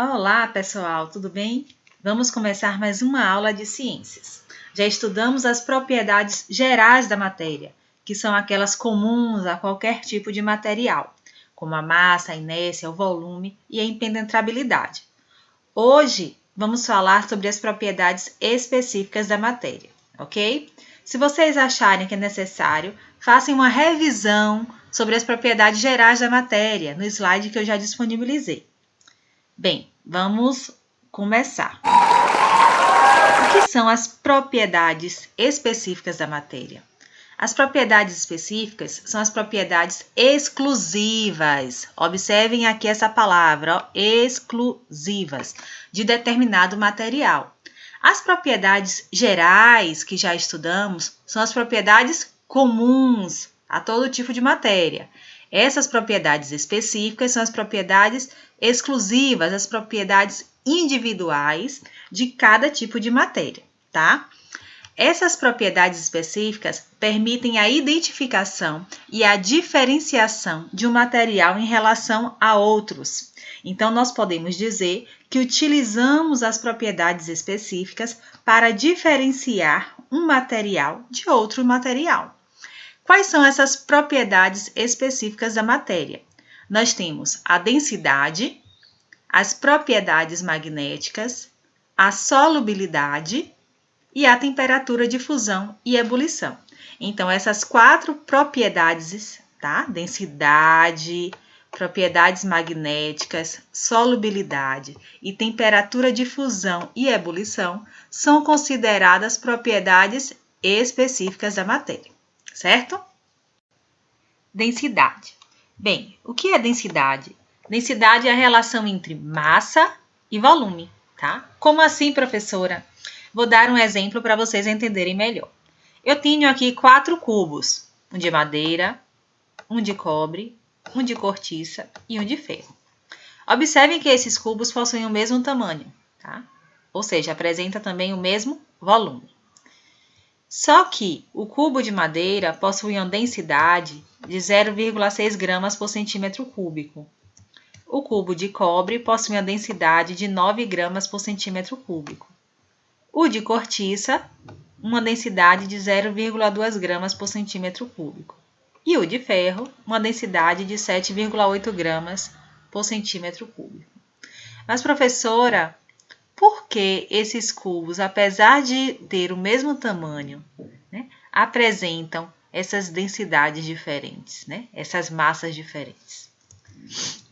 Olá, pessoal, tudo bem? Vamos começar mais uma aula de ciências. Já estudamos as propriedades gerais da matéria, que são aquelas comuns a qualquer tipo de material, como a massa, a inércia, o volume e a impenetrabilidade. Hoje, vamos falar sobre as propriedades específicas da matéria, ok? Se vocês acharem que é necessário, façam uma revisão sobre as propriedades gerais da matéria no slide que eu já disponibilizei. Bem, vamos começar. O que são as propriedades específicas da matéria? As propriedades específicas são as propriedades exclusivas. Observem aqui essa palavra, ó, exclusivas, de determinado material. As propriedades gerais que já estudamos são as propriedades comuns a todo tipo de matéria. Essas propriedades específicas são as propriedades exclusivas, as propriedades individuais de cada tipo de matéria, tá? Essas propriedades específicas permitem a identificação e a diferenciação de um material em relação a outros. Então, nós podemos dizer que utilizamos as propriedades específicas para diferenciar um material de outro material. Quais são essas propriedades específicas da matéria? Nós temos a densidade, as propriedades magnéticas, a solubilidade e a temperatura de fusão e ebulição. Então, essas 4 propriedades, tá? Densidade, propriedades magnéticas, solubilidade e temperatura de fusão e ebulição são consideradas propriedades específicas da matéria, certo? Densidade. Bem, o que é densidade? Densidade é a relação entre massa e volume, tá? Como assim, professora? Vou dar um exemplo para vocês entenderem melhor. Eu tenho aqui 4 cubos, um de madeira, um de cobre, um de cortiça e um de ferro. Observem que esses cubos possuem o mesmo tamanho, tá? Ou seja, apresenta também o mesmo volume. Só que o cubo de madeira possui uma densidade de 0,6 gramas por centímetro cúbico. O cubo de cobre possui uma densidade de 9 gramas por centímetro cúbico. O de cortiça, uma densidade de 0,2 gramas por centímetro cúbico. E o de ferro, uma densidade de 7,8 gramas por centímetro cúbico. Mas, professora, por que esses cubos, apesar de ter o mesmo tamanho, apresentam essas densidades diferentes, essas massas diferentes?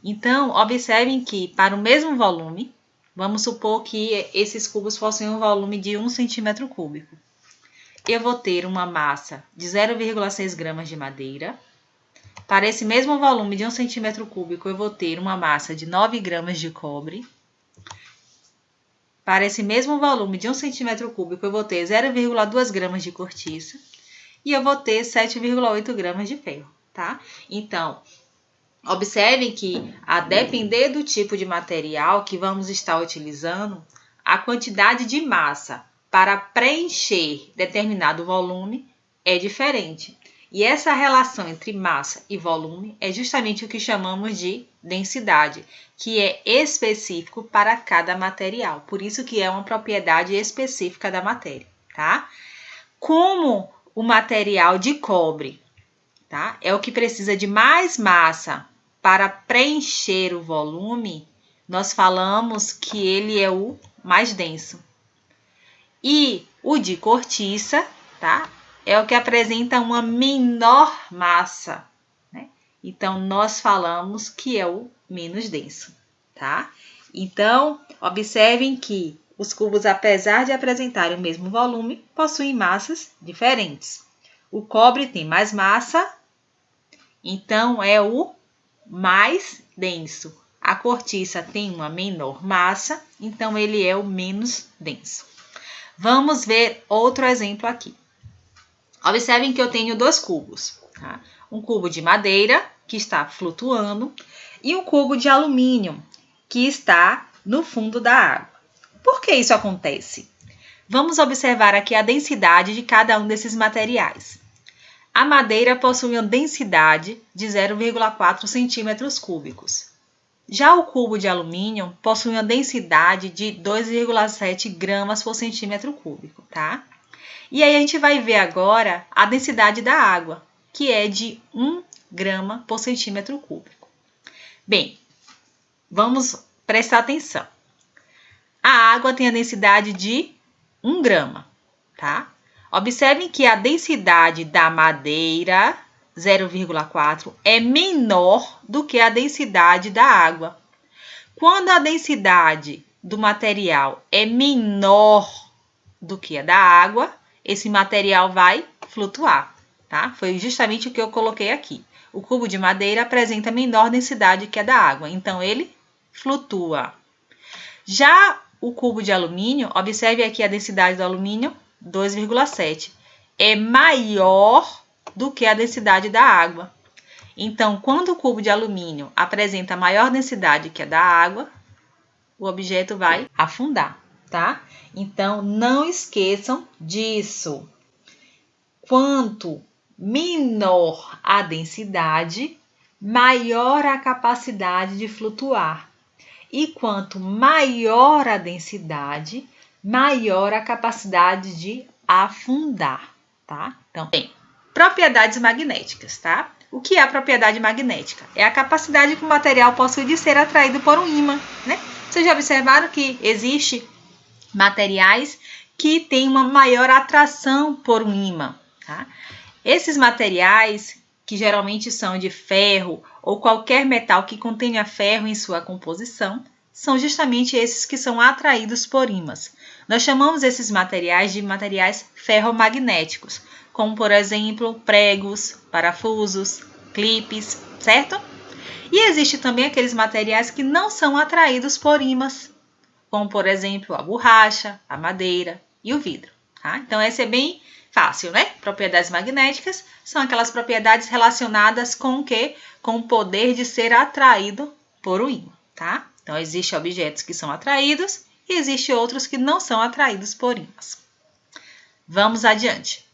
Então, observem que para o mesmo volume, vamos supor que esses cubos possuem um volume de 1 centímetro cúbico. Eu vou ter uma massa de 0,6 gramas de madeira. Para esse mesmo volume de 1 centímetro cúbico, eu vou ter uma massa de 9 gramas de cobre. Para esse mesmo volume de 1 centímetro cúbico, eu vou ter 0,2 gramas de cortiça e eu vou ter 7,8 gramas de ferro, tá? Então, observem que, a depender do tipo de material que vamos estar utilizando, a quantidade de massa para preencher determinado volume é diferente. E essa relação entre massa e volume é justamente o que chamamos de densidade, que é específico para cada material. Por isso que é uma propriedade específica da matéria, tá? Como o material de cobre, tá, é o que precisa de mais massa para preencher o volume, nós falamos que ele é o mais denso. E o de cortiça, tá, é o que apresenta uma menor massa, né? Então, nós falamos que é o menos denso, tá? Então, observem que os cubos, apesar de apresentarem o mesmo volume, possuem massas diferentes. O cobre tem mais massa, então é o mais denso. A cortiça tem uma menor massa, então ele é o menos denso. Vamos ver outro exemplo aqui. Observem que eu tenho 2 cubos, tá? Um cubo de madeira, que está flutuando, e um cubo de alumínio, que está no fundo da água. Por que isso acontece? Vamos observar aqui a densidade de cada um desses materiais. A madeira possui uma densidade de 0,4 centímetros cúbicos. Já o cubo de alumínio possui uma densidade de 2,7 gramas por centímetro cúbico, tá? E aí a gente vai ver agora a densidade da água, que é de 1 grama por centímetro cúbico. Bem, vamos prestar atenção. A água tem a densidade de 1 grama, tá? Observem que a densidade da madeira, 0,4, é menor do que a densidade da água. Quando a densidade do material é menor do que a da água, esse material vai flutuar, tá? Foi justamente o que eu coloquei aqui. O cubo de madeira apresenta menor densidade que a da água, então ele flutua. Já o cubo de alumínio, observe aqui a densidade do alumínio, 2,7. É maior do que a densidade da água. Então, quando o cubo de alumínio apresenta maior densidade que a da água, o objeto vai afundar, tá? Então, não esqueçam disso. Quanto menor a densidade, maior a capacidade de flutuar. E quanto maior a densidade, maior a capacidade de afundar, tá? Então, tem propriedades magnéticas, tá? O que é a propriedade magnética? É a capacidade que o material possui de ser atraído por um ímã, né? Vocês já observaram que existe materiais que têm uma maior atração por um ímã, tá? Esses materiais, que geralmente são de ferro ou qualquer metal que contenha ferro em sua composição, são justamente esses que são atraídos por ímãs. Nós chamamos esses materiais de materiais ferromagnéticos, como, por exemplo, pregos, parafusos, clipes, certo? E existe também aqueles materiais que não são atraídos por ímãs, como, por exemplo, a borracha, a madeira e o vidro, tá? Então, esse é bem fácil, né? Propriedades magnéticas são aquelas propriedades relacionadas com o quê? Com o poder de ser atraído por um ímã, tá? Então, existem objetos que são atraídos e existem outros que não são atraídos por ímãs. Vamos adiante.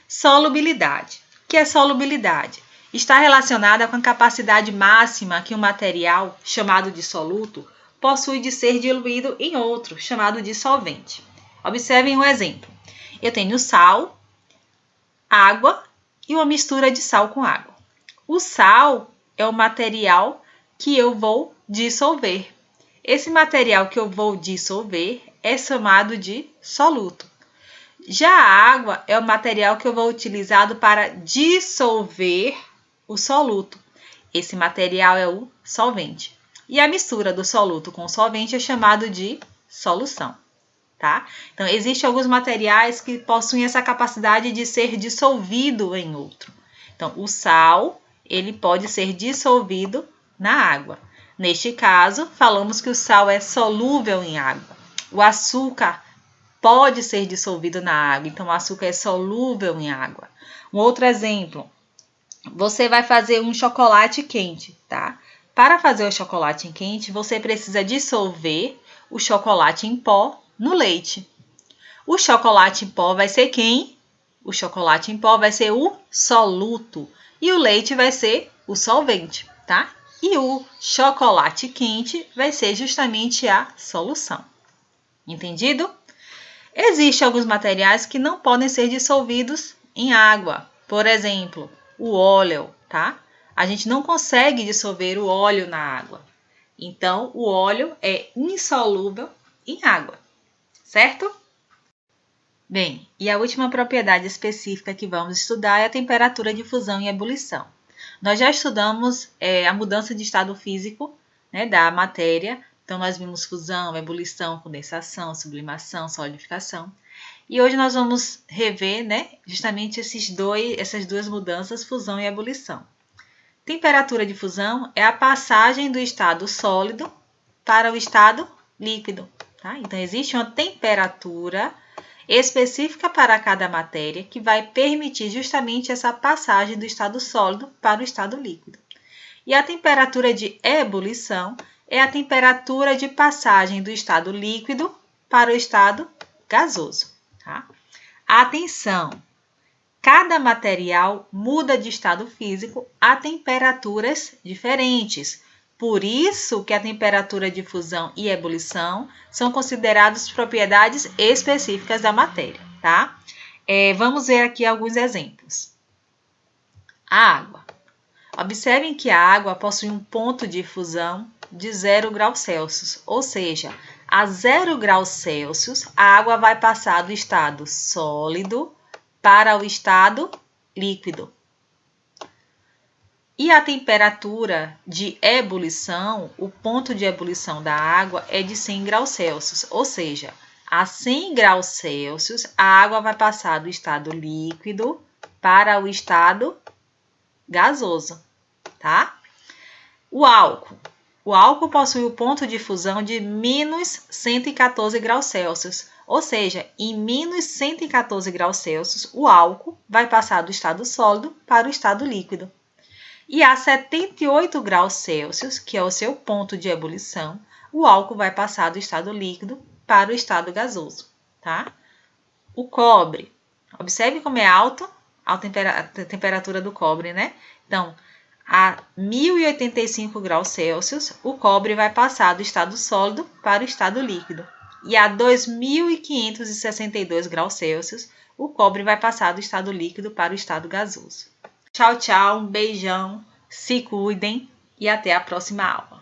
Solubilidade. O que é solubilidade? Está relacionada com a capacidade máxima que um material, chamado de soluto, possui de ser diluído em outro, chamado de solvente. Observem um exemplo. Eu tenho sal, água e uma mistura de sal com água. O sal é o material que eu vou dissolver. Esse material que eu vou dissolver é chamado de soluto. Já a água é o material que eu vou utilizar para dissolver o soluto. Esse material é o solvente. E a mistura do soluto com o solvente é chamado de solução, tá? Então, existem alguns materiais que possuem essa capacidade de ser dissolvido em outro. Então, o sal, ele pode ser dissolvido na água. Neste caso, falamos que o sal é solúvel em água. O açúcar pode ser dissolvido na água, então o açúcar é solúvel em água. Um outro exemplo, você vai fazer um chocolate quente, tá? Para fazer o chocolate quente, você precisa dissolver o chocolate em pó no leite. O chocolate em pó vai ser quem? O chocolate em pó vai ser o soluto e o leite vai ser o solvente, tá? E o chocolate quente vai ser justamente a solução. Entendido? Existem alguns materiais que não podem ser dissolvidos em água. Por exemplo, o óleo, tá? A gente não consegue dissolver o óleo na água. Então, o óleo é insolúvel em água, certo? Bem, e a última propriedade específica que vamos estudar é a temperatura de fusão e ebulição. Nós já estudamos a mudança de estado físico, né, da matéria. Então, nós vimos fusão, ebulição, condensação, sublimação, solidificação. E hoje nós vamos rever, né, justamente essas duas mudanças, fusão e ebulição. Temperatura de fusão é a passagem do estado sólido para o estado líquido, tá? Então, existe uma temperatura específica para cada matéria que vai permitir justamente essa passagem do estado sólido para o estado líquido. E a temperatura de ebulição é a temperatura de passagem do estado líquido para o estado gasoso, tá? Atenção! Cada material muda de estado físico a temperaturas diferentes. Por isso que a temperatura de fusão e ebulição são consideradas propriedades específicas da matéria, tá? Vamos ver aqui alguns exemplos. A água. Observem que a água possui um ponto de fusão de 0 graus Celsius, ou seja, a 0 graus Celsius a água vai passar do estado sólido para o estado líquido. E a temperatura de ebulição, o ponto de ebulição da água é de 100 graus Celsius, ou seja, a 100 graus Celsius a água vai passar do estado líquido para o estado gasoso, tá? O álcool. O álcool possui o ponto de fusão de menos 114 graus Celsius, ou seja, em menos 114 graus Celsius o álcool vai passar do estado sólido para o estado líquido. E a 78 graus Celsius, que é o seu ponto de ebulição, o álcool vai passar do estado líquido para o estado gasoso, tá? O cobre. Observe como é alta a temperatura do cobre, né? Então, a 1085 graus Celsius, o cobre vai passar do estado sólido para o estado líquido. E a 2562 graus Celsius, o cobre vai passar do estado líquido para o estado gasoso. Tchau, tchau, um beijão, se cuidem e até a próxima aula.